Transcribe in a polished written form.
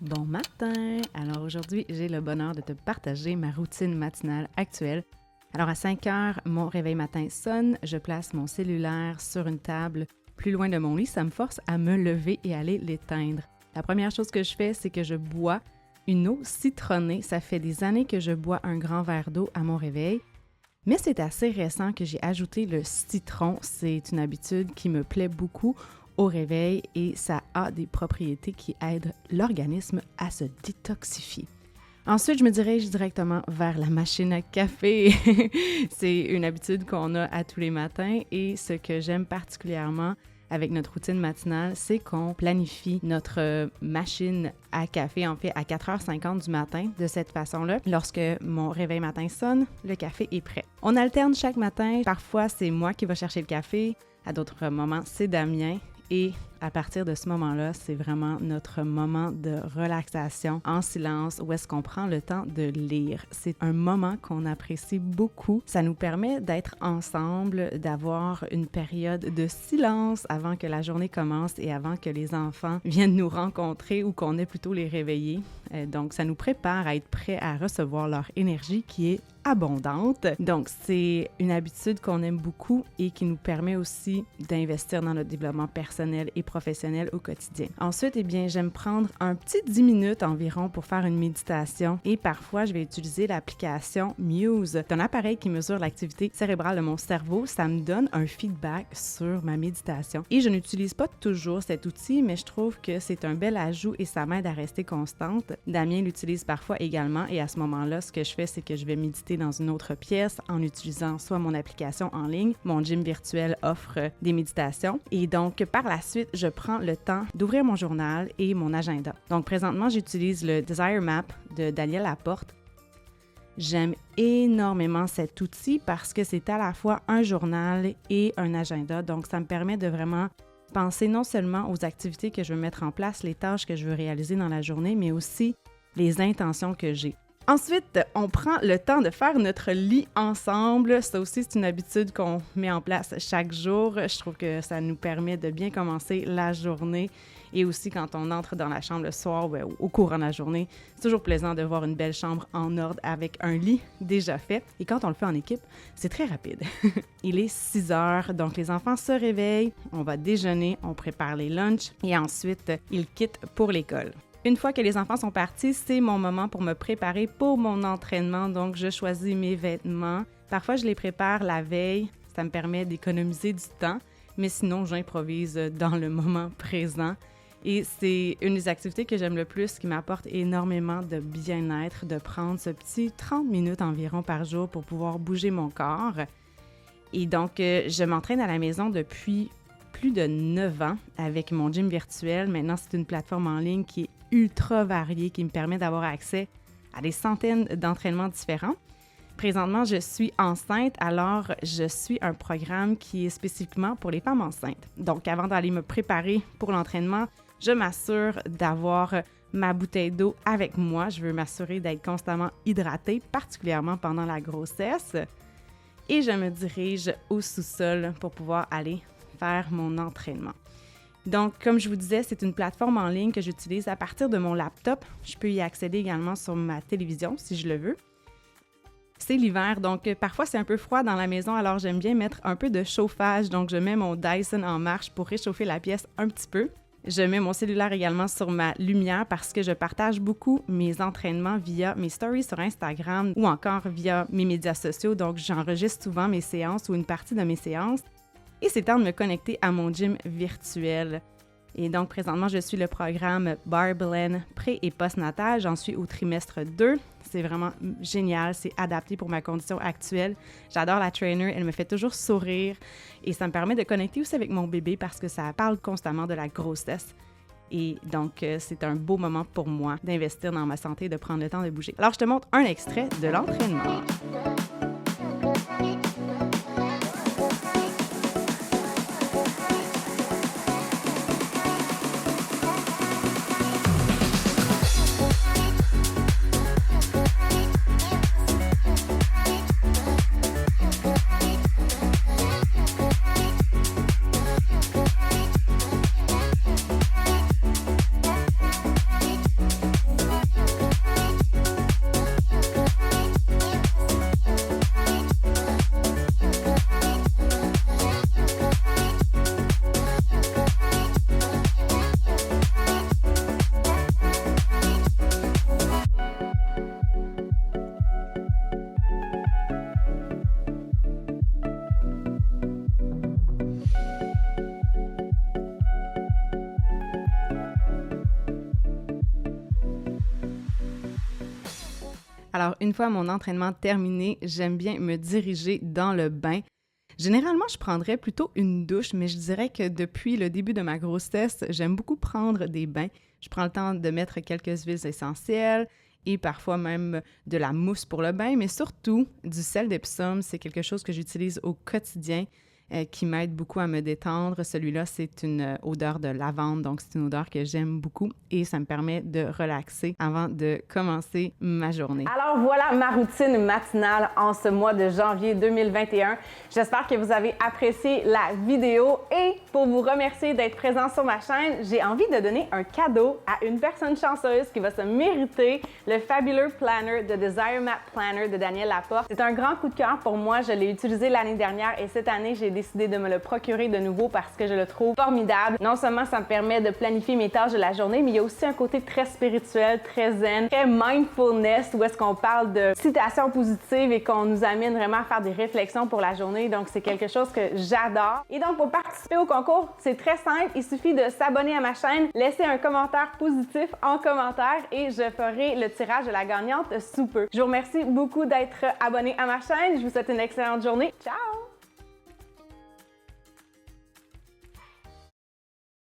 Bon matin! Alors aujourd'hui, j'ai le bonheur de te partager ma routine matinale actuelle. Alors à 5 heures, mon réveil matin sonne, je place mon cellulaire sur une table plus loin de mon lit, ça me force à me lever et aller l'éteindre. La première chose que je fais, c'est que je bois une eau citronnée. Ça fait des années que je bois un grand verre d'eau à mon réveil, mais c'est assez récent que j'ai ajouté le citron. C'est une habitude qui me plaît beaucoup au réveil et ça a des propriétés qui aident l'organisme à se détoxifier. Ensuite, je me dirige directement vers la machine à café. C'est une habitude qu'on a à tous les matins et ce que j'aime particulièrement avec notre routine matinale, c'est qu'on planifie notre machine à café, en fait, à 4h50 du matin de cette façon-là. Lorsque mon réveil matin sonne, le café est prêt. On alterne chaque matin. Parfois, c'est moi qui vais chercher le café. À d'autres moments, c'est Damien. Et à partir de ce moment-là, c'est vraiment notre moment de relaxation en silence où est-ce qu'on prend le temps de lire. C'est un moment qu'on apprécie beaucoup. Ça nous permet d'être ensemble, d'avoir une période de silence avant que la journée commence et avant que les enfants viennent nous rencontrer ou qu'on ait plutôt les réveiller. Donc, ça nous prépare à être prêts à recevoir leur énergie qui est abondante. Donc, c'est une habitude qu'on aime beaucoup et qui nous permet aussi d'investir dans notre développement personnel et professionnel au quotidien. Ensuite, j'aime prendre un petit 10 minutes environ pour faire une méditation et parfois, je vais utiliser l'application Muse. C'est un appareil qui mesure l'activité cérébrale de mon cerveau. Ça me donne un feedback sur ma méditation. Et je n'utilise pas toujours cet outil, mais je trouve que c'est un bel ajout et ça m'aide à rester constante. Damien l'utilise parfois également et à ce moment-là, ce que je fais, c'est que je vais méditer dans une autre pièce en utilisant soit mon application en ligne, mon gym virtuel offre des méditations et donc par la suite, je prends le temps d'ouvrir mon journal et mon agenda. Donc présentement, j'utilise le Desire Map de Daniel Laporte. J'aime énormément cet outil parce que c'est à la fois un journal et un agenda, donc ça me permet de vraiment penser non seulement aux activités que je veux mettre en place, les tâches que je veux réaliser dans la journée, mais aussi les intentions que j'ai. Ensuite, on prend le temps de faire notre lit ensemble. Ça aussi, c'est une habitude qu'on met en place chaque jour. Je trouve que ça nous permet de bien commencer la journée et aussi quand on entre dans la chambre le soir ou au courant de la journée. C'est toujours plaisant de voir une belle chambre en ordre avec un lit déjà fait. Et quand on le fait en équipe, c'est très rapide. Il est 6 heures, donc les enfants se réveillent, on va déjeuner, on prépare les lunchs et ensuite, ils quittent pour l'école. Une fois que les enfants sont partis, c'est mon moment pour me préparer pour mon entraînement. Donc, je choisis mes vêtements. Parfois, je les prépare la veille. Ça me permet d'économiser du temps. Mais sinon, j'improvise dans le moment présent. Et c'est une des activités que j'aime le plus, qui m'apporte énormément de bien-être, de prendre ce petit 30 minutes environ par jour pour pouvoir bouger mon corps. Et donc, je m'entraîne à la maison depuis plus de 9 ans avec mon gym virtuel. Maintenant, c'est une plateforme en ligne qui est ultra variée, qui me permet d'avoir accès à des centaines d'entraînements différents. Présentement, je suis enceinte, alors je suis un programme qui est spécifiquement pour les femmes enceintes. Donc, avant d'aller me préparer pour l'entraînement, je m'assure d'avoir ma bouteille d'eau avec moi. Je veux m'assurer d'être constamment hydratée, particulièrement pendant la grossesse. Et je me dirige au sous-sol pour pouvoir aller faire mon entraînement. Donc, comme je vous disais, c'est une plateforme en ligne que j'utilise à partir de mon laptop. Je peux y accéder également sur ma télévision si je le veux. C'est l'hiver, donc parfois c'est un peu froid dans la maison, alors j'aime bien mettre un peu de chauffage. Donc, je mets mon Dyson en marche pour réchauffer la pièce un petit peu. Je mets mon cellulaire également sur ma lumière parce que je partage beaucoup mes entraînements via mes stories sur Instagram ou encore via mes médias sociaux. Donc, j'enregistre souvent mes séances ou une partie de mes séances. Et c'est temps de me connecter à mon gym virtuel. Et donc, présentement, je suis le programme Barbellen pré- et post-natal. J'en suis au trimestre 2. C'est vraiment génial. C'est adapté pour ma condition actuelle. J'adore la trainer. Elle me fait toujours sourire. Et ça me permet de connecter aussi avec mon bébé parce que ça parle constamment de la grossesse. Et donc, c'est un beau moment pour moi d'investir dans ma santé et de prendre le temps de bouger. Alors, je te montre un extrait de l'entraînement. Alors, une fois mon entraînement terminé, j'aime bien me diriger dans le bain. Généralement, je prendrais plutôt une douche, mais je dirais que depuis le début de ma grossesse, j'aime beaucoup prendre des bains. Je prends le temps de mettre quelques huiles essentielles et parfois même de la mousse pour le bain, mais surtout du sel d'Epsom. C'est quelque chose que j'utilise au quotidien qui m'aide beaucoup à me détendre. Celui-là, c'est une odeur de lavande, donc c'est une odeur que j'aime beaucoup et ça me permet de relaxer avant de commencer ma journée. Alors voilà ma routine matinale en ce mois de janvier 2021. J'espère que vous avez apprécié la vidéo et pour vous remercier d'être présent sur ma chaîne, j'ai envie de donner un cadeau à une personne chanceuse qui va se mériter le Fabulous Planner de Desire Map Planner de Danielle Laporte. C'est un grand coup de cœur pour moi. Je l'ai utilisé l'année dernière et cette année, j'ai décidé de me le procurer de nouveau parce que je le trouve formidable. Non seulement ça me permet de planifier mes tâches de la journée, mais il y a aussi un côté très spirituel, très zen, très mindfulness, où est-ce qu'on parle de citations positives et qu'on nous amène vraiment à faire des réflexions pour la journée. Donc, c'est quelque chose que j'adore. Et donc, pour participer au concours, c'est très simple. Il suffit de s'abonner à ma chaîne, laisser un commentaire positif en commentaire et je ferai le tirage de la gagnante sous peu. Je vous remercie beaucoup d'être abonné à ma chaîne. Je vous souhaite une excellente journée. Ciao!